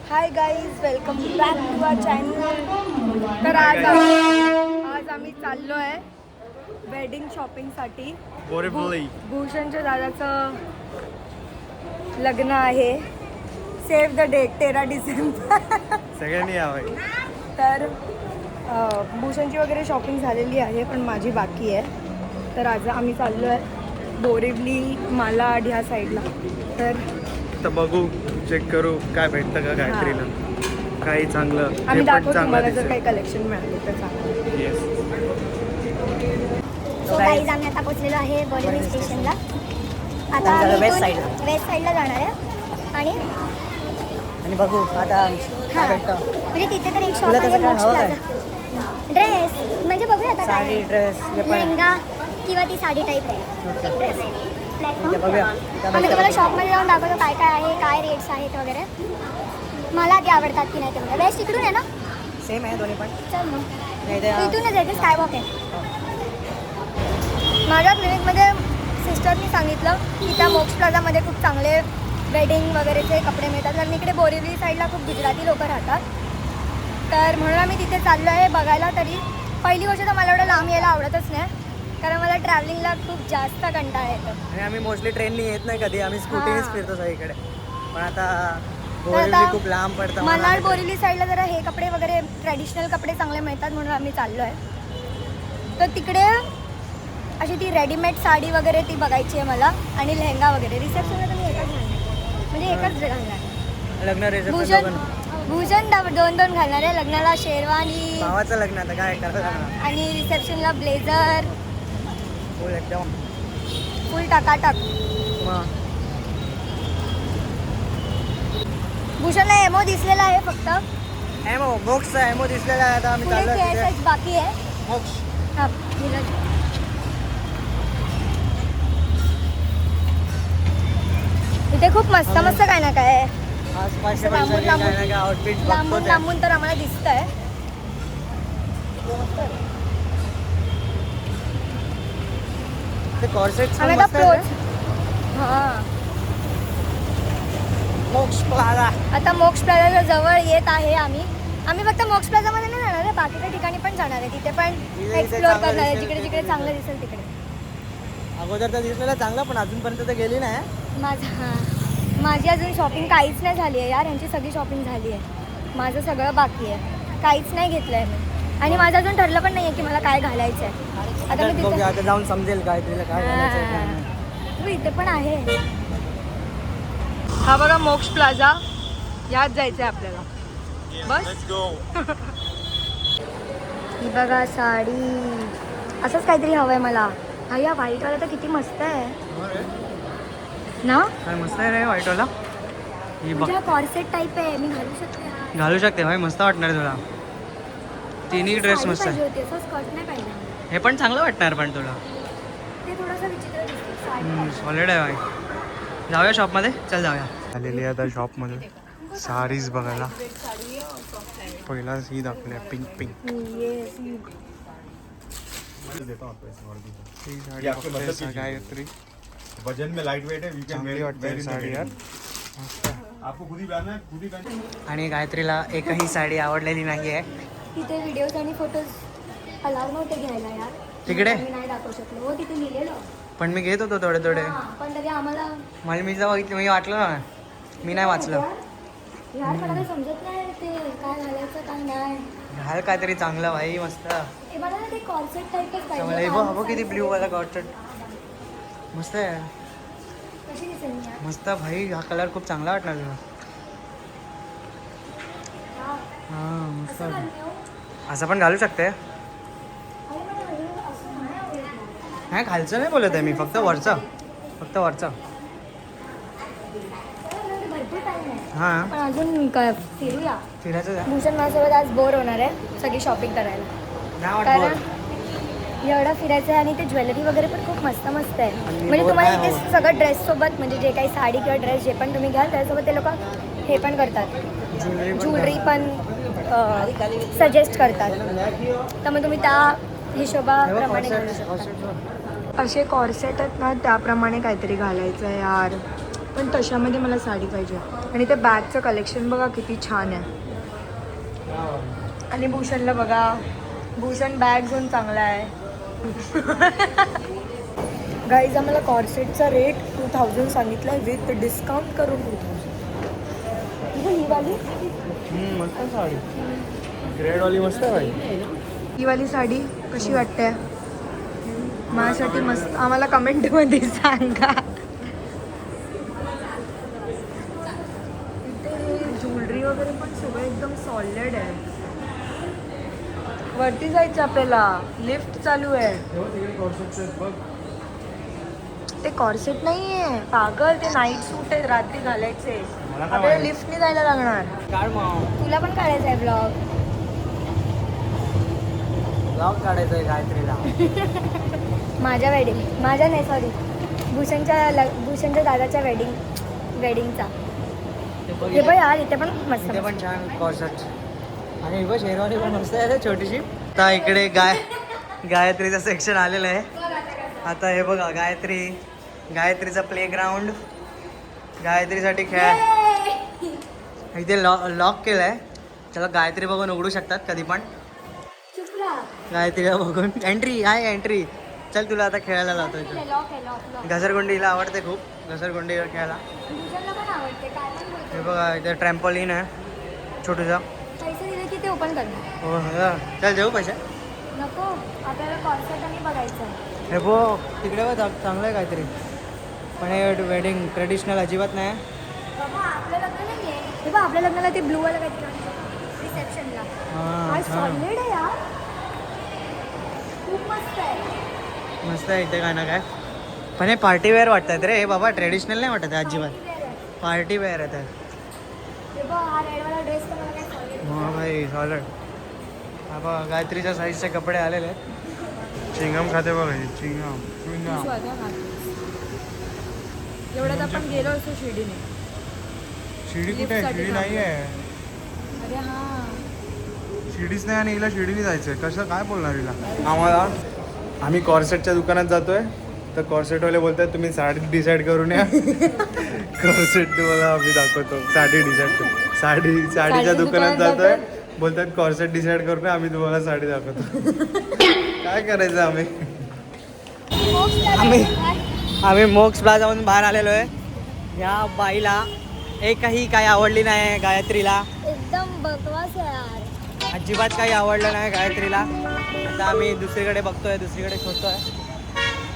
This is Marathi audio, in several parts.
High guys, welcome back to our channel. तर आज आम्ही चाललो आहे वेडिंग शॉपिंगसाठी. भूषणच्या दादाचं लग्न आहे. Save the date 13 December. सगळ्यांनी यावं. तर भूषणची वगैरे शॉपिंग झालेली आहे, पण माझी बाकी आहे. तर आज आम्ही चाललो आहे बोरिवली, मालाड ह्या साईडला. तर बघू, चेक करू काय भेटतं का गायत्रीला. काही चांगलं आम्ही दाखवतो तुम्हाला जर काही कलेक्शन मिळालं तर चांगलं. येस. सो गाईज आम्ही आता पोहोचलेलो आहे बोरिवली स्टेशनला. आता आम्ही वेस्ट साईडला जाणार आहे आणि बघू आता म्हणजे तिथे तर एक शॉप आहे मोक्ष प्लाझा. ड्रेस म्हणजे बघूया आता काय ड्रेस लेहंगा किंवा ती साडी टाईप आहे ड्रेस. आम्ही तुम्हाला शॉपमध्ये जाऊन दाखवतो काय काय आहे, काय रेट्स आहेत वगैरे. मला ते आवडतात की नाही ते म्हणजे. वेस्ट इकडून आहे ना? सेम आहे दोन्ही पण. चल मग इथूनच आहे, ते स्कायवॉक आहे. माझ्या क्लिनिकमध्ये सिस्टरनी सांगितलं की त्या मोक्ष प्लाझामध्ये खूप चांगले वेडिंग वगैरेचे कपडे मिळतात. कारण इकडे बोरिवली साईडला खूप गुजराती लोक राहतात. तर म्हणून आम्ही तिथे चाललो आहे बघायला. तरी पहिली गोष्ट तर मला एवढं लांब यायला आवडतच नाही, कारण मला ट्रॅव्हलिंगला खूप जास्त कंटाळा येतो. आणि आम्ही मोस्टली ट्रेननी येत नाही कधी, आम्ही स्कूटीनेच फिरतो सगळीकडे. पण आता तर बोरिवली खूप लांब पडतं. मलाड बोरिवली साईडला जरा हे कपडे वगैरे ट्रॅडिशनल कपडे चांगले मिळतात, म्हणून आम्ही चाललो आहे. तर तिकडे अशी ती रेडीमेड साडी वगैरे ती बघायची आहे मला, आणि लेहंगा वगैरे. रिसेप्शनला तर मी एकच घालणार, म्हणजे एकच घालणार. लग्न भूषण 2 घालणार आहे. लग्नाला शेरवानी, भावाचं लग्न आता काय करायचं. आणि रिसेप्शनला ब्लेझर, फुल एकदम फुल टाकाटाक. भूषणला एमओ दिसलेला आहे फक्त. एमओ मोक्सचा एमओ दिसलेला आहे. आता आम्ही पुढे चाललो KSH बाकी आहे. मोक्ष. हा, नीरज. इथे खूप मस्त मस्त काय ना काय आहे. आसपासचे लांबून काय आउटफिट लांबून तर आम्हाला दिसतंय. ते कॉर्सेट आम्ही आता मोक्ष प्लाझा. आता मोक्ष प्लाझा जवळ येत आहे. आम्ही फक्त मोक्ष प्लाझामध्ये नाही जाणार आहे, बाकीच्या ठिकाणी पण जाणार आहे. तिथे पण एक्सप्लोर करणार आहे, जिकडे जिकडे चांगलं दिसेल तिकडे. अगोदर तर दिसलेला चांगला, पण अजूनपर्यंत तर गेली नाही. माझी अजून शॉपिंग काहीच नाही झाली आहे यार. यांची सगळी शॉपिंग झाली आहे, माझं सगळं बाकी आहे. काहीच नाही घेतलं आहे मी, आणि माझं अजून ठरलं पण नाही आहे की मला काय घालायचं आहे. आता मी तिथे आता जाऊन समजेल काय तुला काय घालायचं. इथे पण आहे. हा बघा मोक्ष प्लाझा, यात जायचं आहे आपल्याला. बस ही बघा साडी, असंच काहीतरी हवं आहे मला. हा या व्हाईटवाला तर किती मस्त आहे ना. काय मस्त आहे रे व्हाईटवाला. ही बघ, म्हणजे कॉर्सेट टाईप आहे, मी घालू शकते. घालू शकते भाई, मस्त वाटणार तुला. तिन्ही ड्रेस मस्त आहे. असं स्कर्ट नाही पाहिजे. हे पण चांगलं वाटणार पण तुला. ते थोडंसं विचित्र दिसतं. सॉलिड आहे भाई. जाऊया शॉपमध्ये, चल जाऊया. आलेली आहे आता शॉपमध्ये साडीज बघायला. पहिला ही दाखवली पिंक पिंक. ही साडी बघतोय गायत्री. वजन में लाइट वेट है, वी कैन चांगली वाटते साडी यार. आपको खुद ही पहनना है, खुद ही पहन. आणि गायत्रीला एकही साडी आवडलेली नाही आहे. तिथे व्हिडिओज आणि फोटोज अलाव नव्हते घ्यायला यार. तिकडे? मी नाही दाखवू शकलो. हो तिथे लिहिलेलं, पण मी घेत होतो थोडे थोडे. पण तरी आम्हाला मला मी जेव्हा बघितलं मी वाटलं ना, मी नाही वाचलं. यार मला काही समजत नाही ते काय घालायचं काय नाही. घाल काहीतरी चांगलं भाई, मस्त. ते मला ना ते कॉर्सेट टाईपच चांगलं. पाहिजे. बघ किती ब्ल्यू वाला कॉटन मस्त आहे. कशी दिसेल मी यार? मस्त भाई, हा कलर खूप चांगला वाटणार तुला. हा, हां मस्त. असं घालून येऊ? असं पण घालू शकते. अरे मला असं नाही आवडत. नाही खालचं नाही बोलत आहे मी, फक्त वरचं. फक्त वरचं. भरपूर टाईम आहे, हां पण अजून काय फिरूया. फिरायचं आहे. भूषण माझ्यासोबत आज बोर होणार आहे सगळी शॉपिंग करायला. नाही वाटत कारण बोर. एवढं फिरायचं आहे, आणि ते ज्वेलरी वगैरे पण खूप मस्त मस्त आहे. म्हणजे बोर तुम्हाला नाही इथे सगळं ड्रेससोबत, म्हणजे जे काही साडी किंवा ड्रेस जे पण तुम्ही घ्याल त्यासोबत ते लोक हे पण करतात, ज्वेलरी पण सजेस्ट करतात. तर मग तुम्ही त्या हिशोबाप्रमाणे घालू शकता. असे कॉर्सेट आहेत ना, त्याप्रमाणे काहीतरी घालायचं आहे यार. पण तशामध्ये मला साडी पाहिजे. आणि ते बॅगचं कलेक्शन बघा किती छान आहे. आणि भूषणला बघा, भूषण बॅग घेऊन चांगला आहे. गाईज आम्हाला कॉर्सेटचा रेट 2000 सांगितला आहे विथ डिस्काउंट करून 2000. ही वाली मस्त साडी, ग्रेडवाली मस्त आहे भाई. ही वाली साडी कशी वाटते माझ्यासाठी? मस्त. आम्हाला कमेंटमध्ये सांगा. इथे ज्वेलरी वगैरे पण सगळं एकदम सॉलिड आहे. वरती जायचं आपल्याला, लिफ्ट चालू आहे. ते कॉर्सेट नाही आहे पागल, ते नाईट सूट आहे, रात्री घालायचे. आपल्याला लिफ्टने जायला लागणार. तुला पण काढायचा आहे ब्लॉग. ब्लॉग काढायचा आहे गायत्रीला. माझ्या माझ्या नाही सॉरी, भूषणच्या दादाच्या वेडिंगचा. हे बघ यार, इथे पण मस्त इथे पण छान कॉर्सेट. आणि ही बघ शेरवानी पण मस्त आहे छोटीशी. आता इकडे गायत्रीचं सेक्शन आलेलं आहे. आता हे बघा गायत्रीचा प्लेग्राऊंड, गायत्रीसाठी खेळ. इथे लॉक केलं आहे. चला गायत्री बघून उघडू शकतात कधी पण. गायत्रीला बघून एंट्री आहे, एंट्री. चल तुला आता खेळायला लावतो इथे. घसरगुंडीला आवडते खूप, घसरगुंडी खेळायला. पण आवडते, काय पण बोलतो. हे बघा इथे ट्रॅम्पॉलिन आहे छोटूसा. पैसे दिले की ते ओपन करणार. हो चल देऊ पैसे. नको, आपल्याला कॉन्सर्ट आणि बघायचं आहे. हे बो तिकडे बघ चांगलं आहे काहीतरी. पण हे वेडिंग ट्रेडिशनल अजिबात नाही. बाबा आपलं लग्न नाही आहे. हे बघ आपल्या लग्नाला ते ब्लू वाला काहीतरी रिसेप्शनला. हां सॉलिड आहे यार, खूप मस्त आहे. मस्त आहे इथे काय ना काय. पण हे पार्टी वेअर वाटतात रे हे बाबा, ट्रेडिशनल नाही वाटत आहे अजिबात. पार्टी वेअर आहे ते. हे बघ हा रेडवाला ड्रेस तर मला काय सॉलिड. हां भाई सॉलिड. हा बघा गायत्रीच्या साईजचे कपडे आलेले आहेत. चिंगम खाते बघा, चिंगम. एवढ्यात आपण गेलो असतो शिर्डीने. शिडी कुठे आहे? शिडी नाही आहे. अरे हा, शिडीच नाही आणि हिला शिडीने जायचंय. कसं काय बोलणार हिला? आम्ही कॉर्सेटच्या दुकानात जातोय, तर कॉर्सेटवाले बोलतात तुम्ही साडी डिसाईड करून या. कॉर्सेट तुम्हाला आम्ही दाखवतो. साडी डिसाईड करू. साडीच्या दुकानात जातोय, बोलतात कॉर्सेट डिसाईड करून या, आम्ही तुम्हाला साडी दाखवतो. काय करायचं आम्ही मोक्स प्लाझामधून बाहेर आलेलो आहे. या बाईला एकही काही आवडली नाही गायत्रीला. एकदम बकवास आहे यार. अजिबात काही आवडलं नाही गायत्रीला. आता आम्ही दुसरीकडे बघतोय, दुसरीकडे शोधतोय.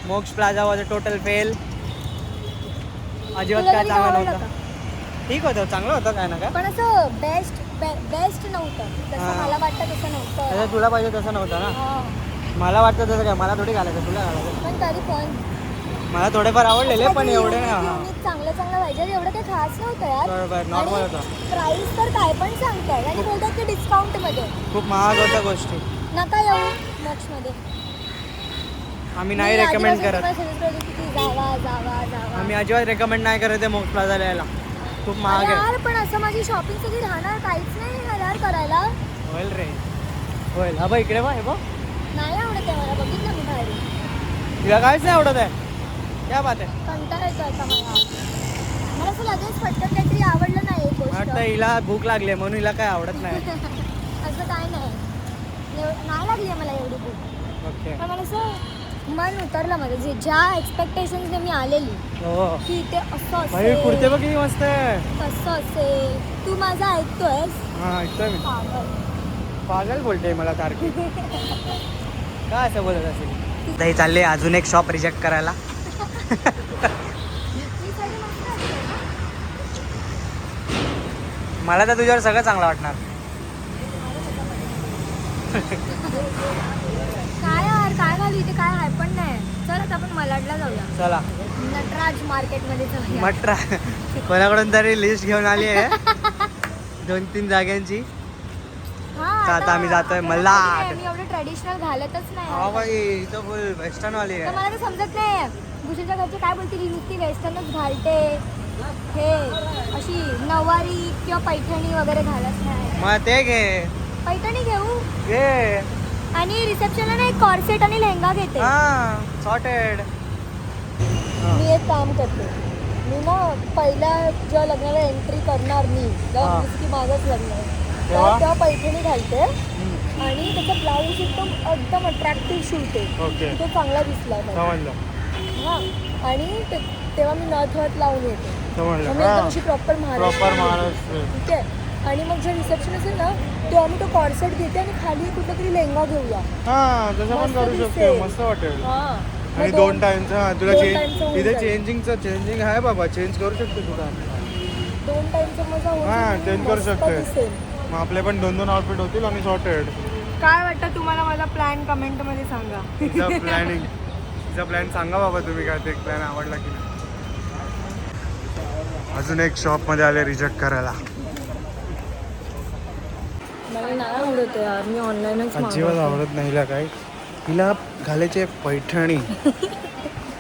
मोक्ष प्लाझा वॉज टोटल फेल. अजिबात काय चांगलं नव्हतं. ठीक होतं, चांगलं होतं काय ना काय. पण असं बेस्ट नव्हतं जसं हां. मला वाटतं तसं नव्हतं. तसं तुला पाहिजे तसं नव्हतं ना. हां. मला वाटतं तसं काय, मला थोडी घालायचं, तुला घालायचं. पण तरी पण मला थोडेफार आवडलेले पण एवढे नाही. हां चांगलं पाहिजे, एवढं काही खास नव्हतं यार. बरोबर, नॉर्मल होतं. प्राइस तर काय पण सांगताय आणि बोलतात की डिस्काउंटमध्ये. खूप महाग होत्या गोष्टी. नका येऊ मोक्षमध्ये. आम्ही नाही रेकमेंड करत. जावा. आम्ही अजिबात रेकमेंड नाही करत आहे मोक्ष प्लाझाला यायला. खूप महाग आहे. यार पण असं माझी शॉपिंग सगळी राहणार, काहीच नाही यार करायला. होईल रे, होईल. हा बघ इकडे बघ, हे बघ. नाही आवडत आहे मला, बघितलं मी बाहेर. तिला काहीच नाही आवडत आहे. क्या बात आहे. कंटाळा येतो आता मला असं लगेच पटकन काहीतरी आवडलं नाही एक गोष्ट. वाटतं हिला भूक लागली म्हणून हिला काय आवडत नाही. असं काय नाही, नाही लागली आहे मला एवढी भूक. ओके. पण मला असं मन उतरलं माझं, जे ज्या एक्सपेक्टेशन्सने मी आलेली हो की ते असं भाई, कुर्ते असेल बघ किती मस्त आहे. तसं असेल. तू माझं ऐकतोयस? हा ऐकतोय मी. पागल. पागल बोलते मला तारखे. काय असं बोलत असेल. ही चालली अजून एक शॉप रिजेक्ट करायला. ही साडी मस्त आहे ना? मला तर तुझ्यावर सगळं चांगलं वाटणार. काय यार, काय घालू इथे, काय आहे पण नाही. चल आता आपण मलाडला जाऊया, चला नटराज मार्केटमध्ये जाऊया. मट्रा कोणाकडून तरी लिस्ट घेऊन आली आहे 2-3 जाग्यांची. हा, आता आम्ही जातोय मलाड. मी एवढं ट्रेडिशनल घालतच नाही. हा भाई, इथं फुल वेस्टर्न वाली तर आहे. मला तर समजत नाही भूषणच्या घरचे काय बोलतील, ही नुसती वेस्टर्नच घालते, हे अशी नऊवारी किंवा पैठणी वगैरे घालत नाही. मग ते घे. पैठणी घेऊ घे. आणि रिसेप्शनला ना एक कॉर्सेट आणि लेहंगा घेते. हा सॉर्टेड. मी एक काम करते, मी ना पहिल्या जेव्हा लग्नाला एंट्री करणार मी हा. जसं की माझंच लग्न आहे तेव्हा? तेव्हा पैठणी घालते आणि त्याचा ब्लाऊज एकदम अट्रॅक्टिव्ह शिवते ओके तो चांगला दिसला मला. समजलं हां आणि तेव्हा मी नथ वथ लावून येते मग मी एकदम समजलं अशी प्रॉपर प्रॉपर महाराष्ट्र ठीक आहे आणि मग जे रिसेप्शन असेल ना तेव्हा मी तो कॉर्सेट घेते आणि खाली कुठला तरी लेहंगा घेऊया हा तसं पण मस्त करू शकतो दिसेल. मस्त वाटेल हां आणि 2 टाइमचं हा तुला दोन चेंज timeचं होऊन इथे जाईल. चेंजिंग आहे बाबा चेंज करू शकतो तुला 2 टाइमचा मजा होईल हां आणि चेंज करू मस्त शकते दिसेल. मग आपले पण 2 आउटफिट होतील आणि सॉर्टेड काय वाटतं तुम्हाला माझा प्लॅन कमेंटमध्ये सांगा तिचा प्लॅन सांगा बाबा तुम्ही काय ते प्लॅन आवडला की नाही अजून एक शॉपमध्ये आले रिजेक्ट करायला मला नाही आवडत यार मी ऑनलाईनच अजिबात आवडत नाही हिला काय हिला घालायचे पैठणी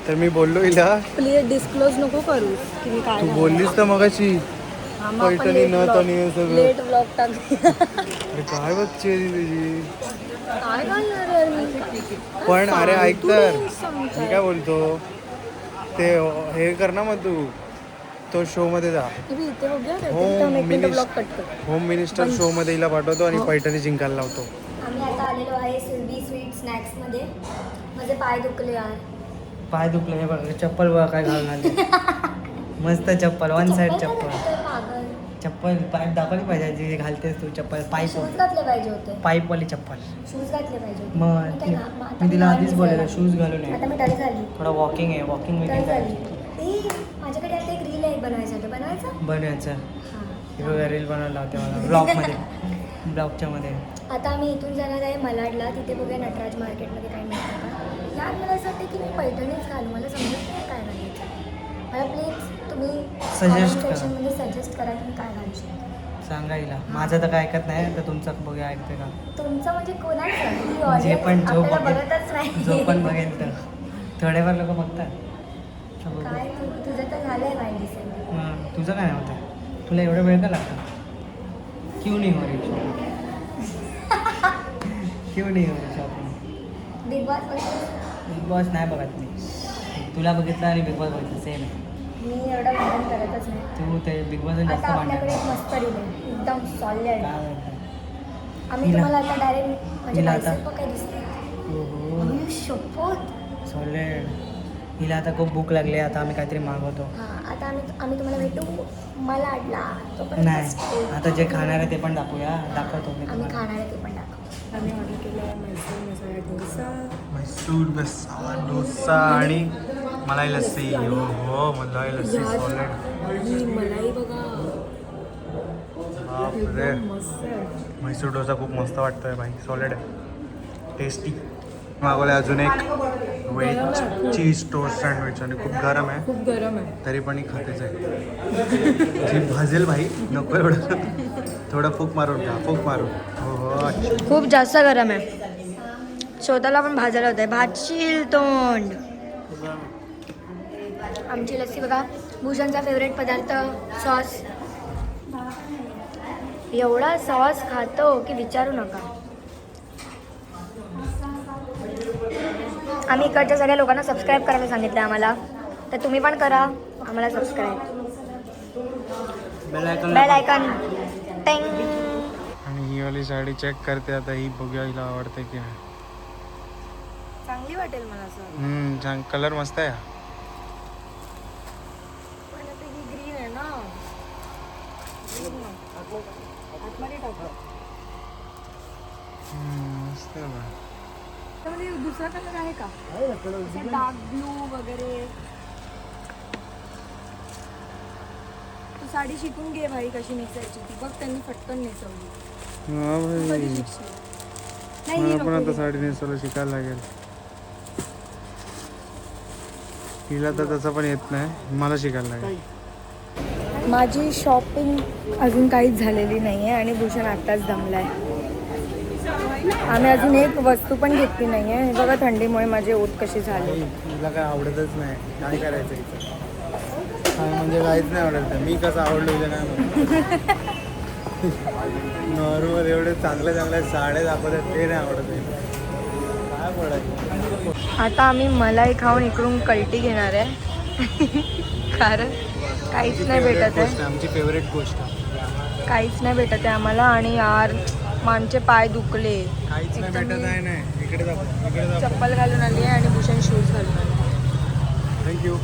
तर मी बोललो हिला प्लीज डिस्क्लोज नको करू की मी काय तू बोललीस तर मगाशी पैठणी नथ आणि हे सगळं लेट ब्लॉग टाक अरे काय बच्ची आहे तुझी काय घालणार यार मी पण अरे ऐक तू तर नाही सांगताय. मी काय बोलतो ते हे कर ना मग तू तो शो मध्ये जा तुम्ही इथे बघूया हो, एक मिनिट मिनिस्ट- ब्लॉग कट कर होम मिनिस्टर शो मध्ये हिला पाठवतो आणि हो. पैठणी जिंकायला लावतो आम्ही आता आलेलो आहे सुरभी स्वीट स्नॅक्समध्ये. माझे पाय दुखले यार. पाय दुखले हे बघ चप्पल बघा काय घालून आले मस्त चप्पल 1 साइड चप्पल पागल. चप्पल पाय दाखवली पाहिजे जे घालतेस तू चप्पल पाईप शूज घातले पाहिजे होते. पाईपवाली चप्पल शूज घातले पाहिजे होते. मग मी काय ना- आता मी तिला नाही आधीच बोललेलं दिसायला. शूज घालून आता ये मी डल झाली. थोडं वॉकिंग आहे वॉकिंग डल बिकिंग झाली. करायची माझ्याकडे आता एक रील आहे बनवायचं बनायचं. बनवायचं हां. हे बघा रील बनवायला लावते मला ब्लॉगमध्ये ब्लॉगच्या मध्ये आता आम्ही इथून जाणार आहे मलाडला. तिथे बघूया नटराज मार्केटमध्ये काय मिळतं का. यार मला असं वाटतं की मी पैठणीच घालू. मला समजत नाही काय घालायचं. मला प्लीज तुम्ही Suggest करा. सेक्शनमध्ये सजेस्ट करा की मी काय घालू शकते. सांगा हिला माझं तर काय ऐकत नाही तर तुमचं बघूया ऐकते का तुमचं म्हणजे कोणाचं ती जे audience पण जो आपल्याला बघेल बघतच नाही. जो पण बघेल तर थोडेफार लोक बघतात तर बघू. काय तुझं तर झालंय बाय डिसेंबर. हां तुझं काय नव्हतं तुला एवढा वेळ का लागला क्यों नहीं हो रही शॉपिंग क्यों नहीं हो रही shopping big boss big boss नाही बघत मी तुला बघितलं आणि बिग बॉस बघितलं सेम आहे मी एवढं भांडण करतच नाही. तू ते बिग बॉस जास्त आता भांडण आपल्याकडे एक मस्त रील आहे एकदम सॉलिड. काय बोलते? आम्ही हिला- तुम्हाला आता डायरेक्ट म्हणजे हिला आता- बायसेप काय दिसते. हो आम्ही शपथ. सॉलिड हिला आता खूप भूक लागली आता आम्ही काहीतरी मागवतो हां आता आम्ही तुम्हाला भेटू मलाडला. नाही आता जे खाणार आहे ते पण दाखवूया दाखवतो मी आम्ही तुम्हाला खाणार आहे ते पण दाखव. आम्ही ऑर्डर केलं आहे मैसूर मसाला डोसा मैसूर मसाला डोसा आणि मलाई लस्सी हो मलाई लस्सी सॉलिड ही मलाई बघा बापरे मस्त आहे म्हैसूर डोसा खूप मस्त वाटतोय भाई सॉलिड आहे टेस्टी मागवलं अजून एक व्हेज चीज टोस्ट सँडविच आणि खूप गरम आहे खूप गरम आहे तरी पण ही खातेच आहे जी भाजेल भाई नको एवढं थोडं फूक मारून खा फूक मारून हो हो अच्छा. खूप जास्त गरम आहे. स्वतःला पण भाजायला होत आहे. भाजशील तोंड. आमची लस्सी बघा भूषणचा फेवरेट पदार्थ सॉस. एवढा सॉस खातो की विचारू नका. आम्ही इकडच्या सगळ्या लोकांना सबस्क्राईब करायला सांगितलं आम्हाला तर तुम्ही पण करा आम्हाला सबस्क्राईब. Bell icon tang. आणि ही वाली साडी चेक करते आता ही बघूया हिला आवडते की नाही चांगली वाटेल मला असं छान कलर मस्त आहे पण आता ही ग्रीन आहे ना Green नाही. आतमध्ये टाकलं मस्त आहे बा. त्यामध्ये दुसरा कलर आहे का डार्क ब्लू वगैरे. तू साडी शिकून घे भाई कशी नेसायची ती बघ त्यांनी पटकन नेसवली. हा तू भाई कधी शिकशील? नाही ही मला पण नको आता ही. साडी नेसायला शिकायला लागेल हिला तर तसं पण येत नाही मला शिकायला लागेल माझी शॉपिंग अजून काहीच झालेली नाही आहे आणि भूषण आत्ताच दमला आहे. आम्ही अजून एक वस्तू पण घेतली नाही आहे. बघा थंडीमुळे माझे ओठ कसे झाले. हिला काय आवडतच नाही काय करायचं इथं काय म्हणजे काहीच नाही आवडत मी कसं आवडलो हिला काय नॉर्मल एवढे चांगल्या चांगल्या साड्या दाखवतात ते नाही आवडत हिला. काय बोलायचं आता आम्ही मलाई खाऊन इकडून कल्टी घेणार आहे कारण काहीच नाही भेटत आहे, आमची फेवरेट गोष्ट. काहीच नाही भेटत आहे आम्हाला. आणि यार आमचे पाय दुखले. काहीच नाही एकदम भेटत मी आहे नाही. इकडे जा. चप्पल घालून आली आहे आणि भूषण शूज घालून आले. थँक्यू.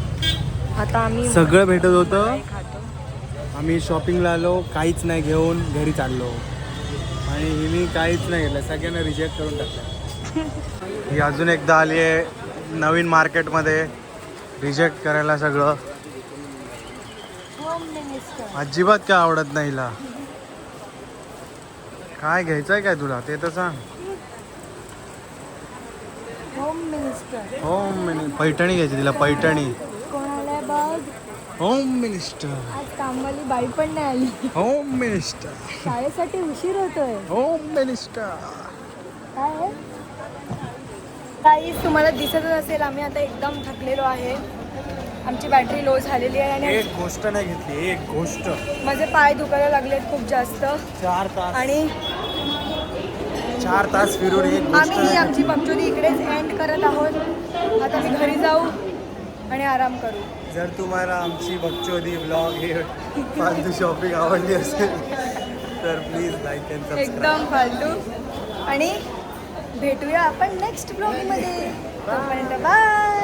आता आम्ही सगळं भेटत होतं. काय खातो. आम्ही शॉपिंगला आलो, काहीच नाही घेऊन घरी चाललो. आणि हिने काहीच नाही घेतलं, सगळ्यांना रिजेक्ट करून टाकलं. ही अजून एकदा आली आहे नवीन मार्केटमध्ये रिजेक्ट करायला सगळं. अजिबात काय आवडत नाही हिला. काय घ्यायचंय काय तुला ते तर सांग. होम मिनिस्टर होम पैठणी घ्यायची तिला, पैठणी. कोणाला बघ, होम मिनिस्टर. आज कामवाली बाई पण नाही आली. Home minister. शाळेसाठी उशीर होतोय. Home minister. काय आहे? काही तुम्हाला दिसतच असेल आम्ही आता एकदम थकलेलो आहे. आमची बॅटरी लो झालेली आहे आणि एक गोष्ट नाही घेतली, एक गोष्ट. माझे पाय दुखायला लागलेत खूप जास्त. 4 तास आणि 4 तास फिरून एक गोष्ट आम्ही ही नाही आमची घेतली. पक्षोदी इकडेच एंड करत आहोत. आता मी घरी जाऊ आणि आराम करू. जर तुम्हाला आमची बकचोदी ब्लॉग हे फालतू शॉपिंग आवडली असेल तर प्लीज लाईक अँड सबस्क्राईब. एकदम फालतू. आणि भेटूया आपण नेक्स्ट ब्लॉगमध्ये. तोपर्यंत बाय.